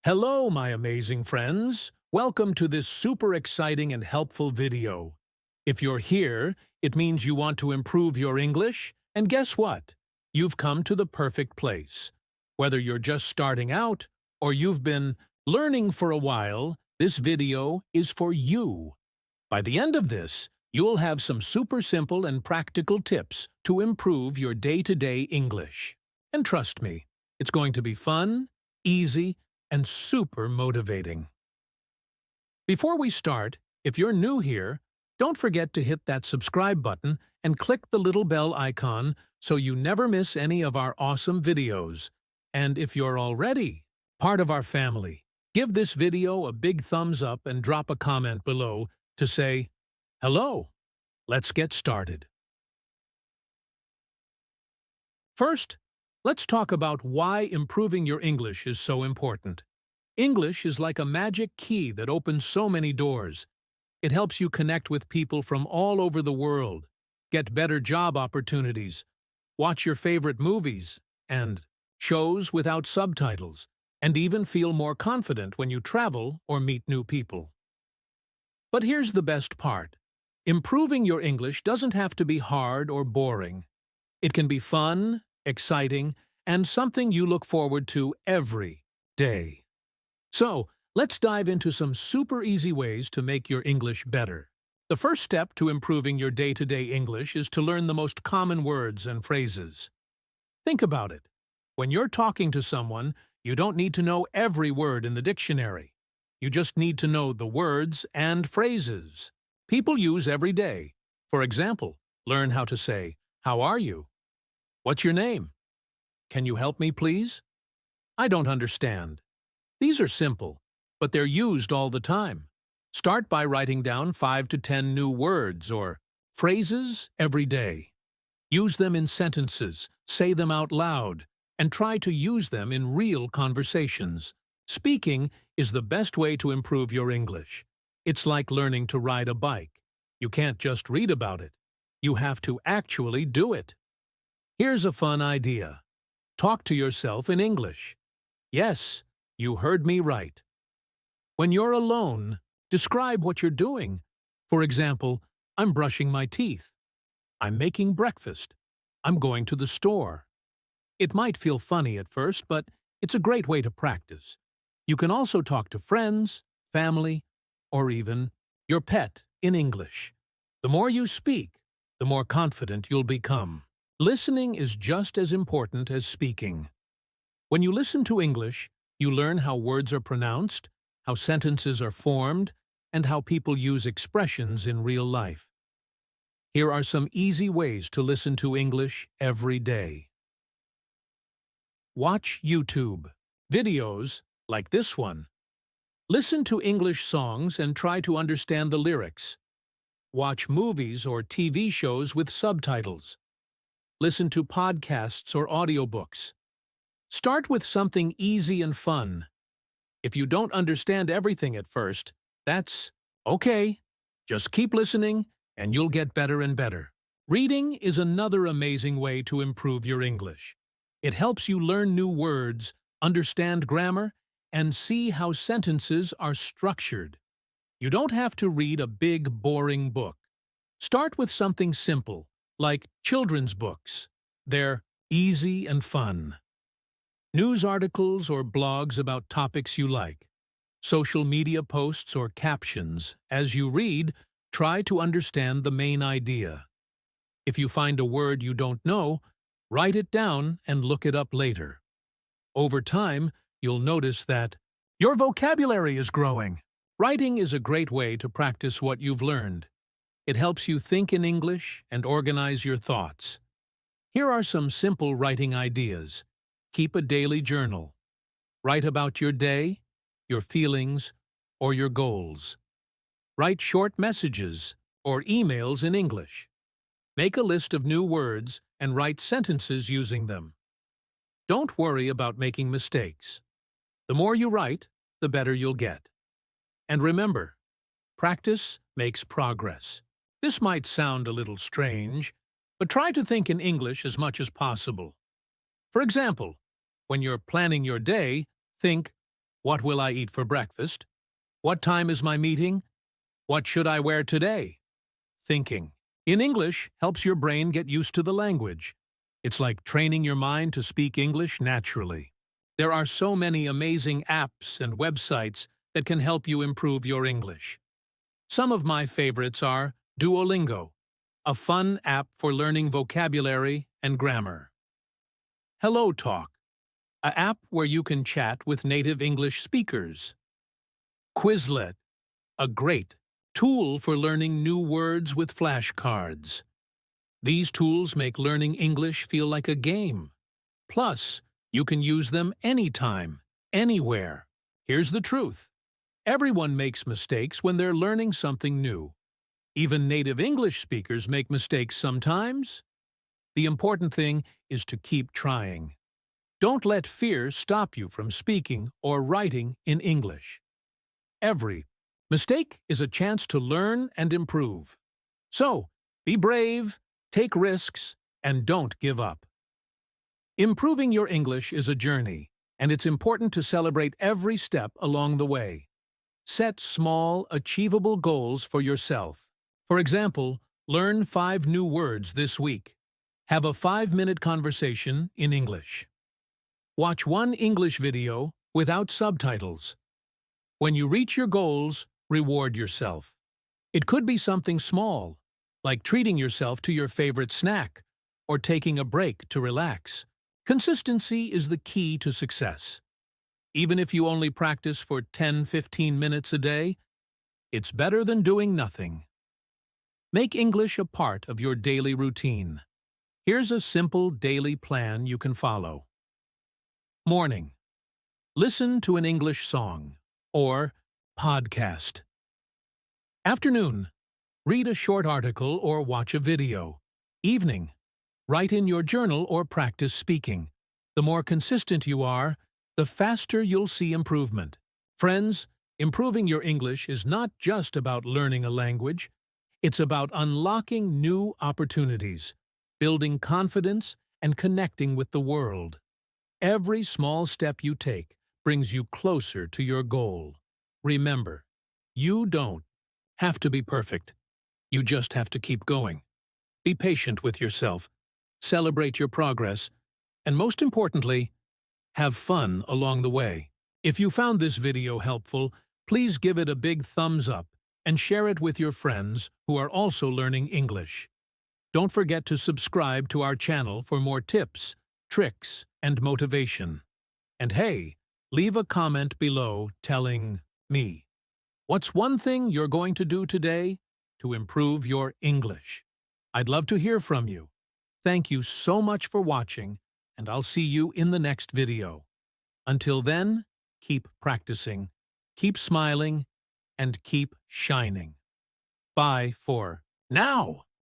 Hello, my amazing friends. Welcome to this super exciting and helpful video. If you're here, it means you want to improve your English, and guess what? You've come to the perfect place. Whether you're just starting out or you've been learning for a while, this video is for you. By the end of this, you'll have some super simple and practical tips to improve your day-to-day English. And trust me, it's going to be fun, easy, and super motivating. Before we start, if you're new here, don't forget to hit that subscribe button and click the little bell icon so you never miss any of our awesome videos. And if you're already part of our family, give this video a big thumbs up and drop a comment below to say, hello. Let's get started. First, let's talk about why improving your English is so important. English is like a magic key that opens so many doors. It helps you connect with people from all over the world, get better job opportunities, watch your favorite movies and shows without subtitles, and even feel more confident when you travel or meet new people. But here's the best part. Improving your English doesn't have to be hard or boring. It can be fun, exciting, and something you look forward to every day. So, let's dive into some super easy ways to make your English better. The first step to improving your day-to-day English is to learn the most common words and phrases. Think about it. When you're talking to someone, you don't need to know every word in the dictionary. You just need to know the words and phrases people use every day. For example, learn how to say, "How are you?" "What's your name?" "Can you help me, please?" "I don't understand." These are simple, but they're used all the time. Start by writing down 5 to 10 new words or phrases every day. Use them in sentences, say them out loud, and try to use them in real conversations. Speaking is the best way to improve your English. It's like learning to ride a bike. You can't just read about it. You have to actually do it. Here's a fun idea. Talk to yourself in English. Yes, you heard me right. When you're alone, describe what you're doing. For example, I'm brushing my teeth. I'm making breakfast. I'm going to the store. It might feel funny at first, but it's a great way to practice. You can also talk to friends, family, or even your pet in English. The more you speak, the more confident you'll become. Listening is just as important as speaking. When you listen to English, you learn how words are pronounced, how sentences are formed, and how people use expressions in real life. Here are some easy ways to listen to English every day. Watch YouTube videos like this one. Listen to English songs and try to understand the lyrics. Watch movies or TV shows with subtitles. Listen to podcasts or audiobooks. Start with something easy and fun. If you don't understand everything at first, that's okay. Just keep listening and you'll get better and better. Reading is another amazing way to improve your English. It helps you learn new words, understand grammar, and see how sentences are structured. You don't have to read a big, boring book. Start with something simple, like children's books. They're easy and fun. News articles or blogs about topics you like. Social media posts or captions. As you read, try to understand the main idea. If you find a word you don't know, write it down and look it up later. Over time, you'll notice that your vocabulary is growing. Writing is a great way to practice what you've learned. It helps you think in English and organize your thoughts. Here are some simple writing ideas. Keep a daily journal. Write about your day, your feelings, or your goals. Write short messages or emails in English. Make a list of new words and write sentences using them. Don't worry about making mistakes. The more you write, the better you'll get. And remember, practice makes progress. This might sound a little strange, but try to think in English as much as possible. For example, when you're planning your day, think, What will I eat for breakfast? What time is my meeting? What should I wear today? Thinking in English helps your brain get used to the language. It's like training your mind to speak English naturally. There are so many amazing apps and websites that can help you improve your English. Some of my favorites are Duolingo, a fun app for learning vocabulary and grammar. Hello Talk, an app where you can chat with native English speakers. Quizlet, a great tool for learning new words with flashcards. These tools make learning English feel like a game. Plus, you can use them anytime, anywhere. Here's the truth. Everyone makes mistakes when they're learning something new. Even native English speakers make mistakes sometimes. The important thing is to keep trying. Don't let fear stop you from speaking or writing in English. Every mistake is a chance to learn and improve. So, be brave, take risks, and don't give up. Improving your English is a journey, and it's important to celebrate every step along the way. Set small, achievable goals for yourself. For example, learn 5 new words this week. Have a 5-minute conversation in English. Watch 1 English video without subtitles. When you reach your goals, reward yourself. It could be something small, like treating yourself to your favorite snack or taking a break to relax. Consistency is the key to success. Even if you only practice for 10-15 minutes a day, it's better than doing nothing. Make English a part of your daily routine. Here's a simple daily plan you can follow. Morning. Listen to an English song or podcast. Afternoon. Read a short article or watch a video. Evening. Write in your journal or practice speaking. The more consistent you are, the faster you'll see improvement. Friends, improving your English is not just about learning a language. It's about unlocking new opportunities, building confidence, and connecting with the world. Every small step you take brings you closer to your goal. Remember, you don't have to be perfect. You just have to keep going. Be patient with yourself, celebrate your progress, and most importantly, have fun along the way. If you found this video helpful, please give it a big thumbs up and share it with your friends who are also learning English. Don't forget to subscribe to our channel for more tips, tricks, and motivation. And hey, leave a comment below telling me, what's one thing you're going to do today to improve your English? I'd love to hear from you. Thank you so much for watching, and I'll see you in the next video. Until then, keep practicing, keep smiling, and keep shining. Bye for now.